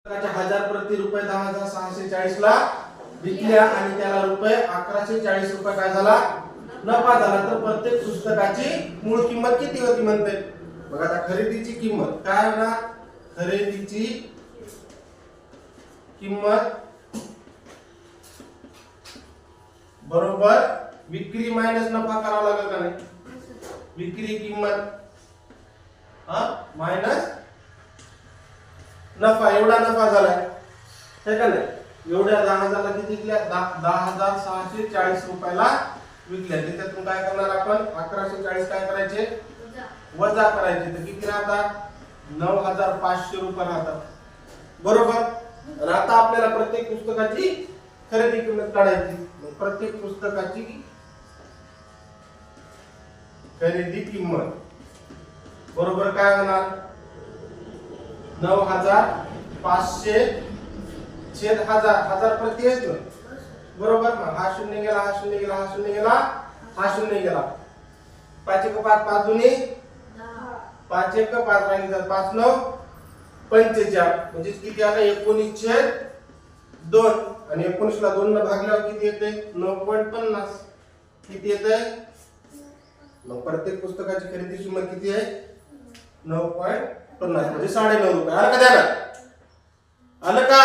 1000 प्रति रुपये 10,640 ला विकल्या आणि त्याला रुपये 1140 रुपये काय झाला नफा झाला। तर प्रत्येक पुस्तकाची मूळ किंमत किती होती म्हणते बघा। आता खरेदीची किंमत काय होणार, खरेदीची किंमत बरोबर विक्री मायनस नफा करावा लागेल का नाही। विक्री किंमत मायनस नफा, एवढा नफा झालाय हे का नाही। एवढ्या 10,000 ला किती विकल्या, 10,640 रुपयाला विकल्या। त्याच्यातून काय करणार आपण 1140 काय करायचे वजा करायचे, तर किती राहतात 9,500 रुपये राहतात बरोबर। आणि आता आपल्याला प्रत्येक पुस्तकाची खरेदी किंमत काढायची। प्रत्येक पुस्तकाची खरेदी किंमत बरोबर काय होणार 9,500 छेद 1000 प्रति आहे बरोबर। मग हा शून्य गेला, हा शून्य गेला, हा शून्य गेला, हा शून्य गेला। 5 1 5 5 दुनी 5 1 5 राहिली तर 5 9 45 म्हणजे किती आलं 19/2 आणि 19 ला 2 ने भागल्यावर किती येते 9.50 किती येते। मग प्रत्येक पुस्तकाची खरेदी किंमत किती आहे 9.50 म्हणजे 9.5 रुपये। आलं का ध्यानात, आलं का?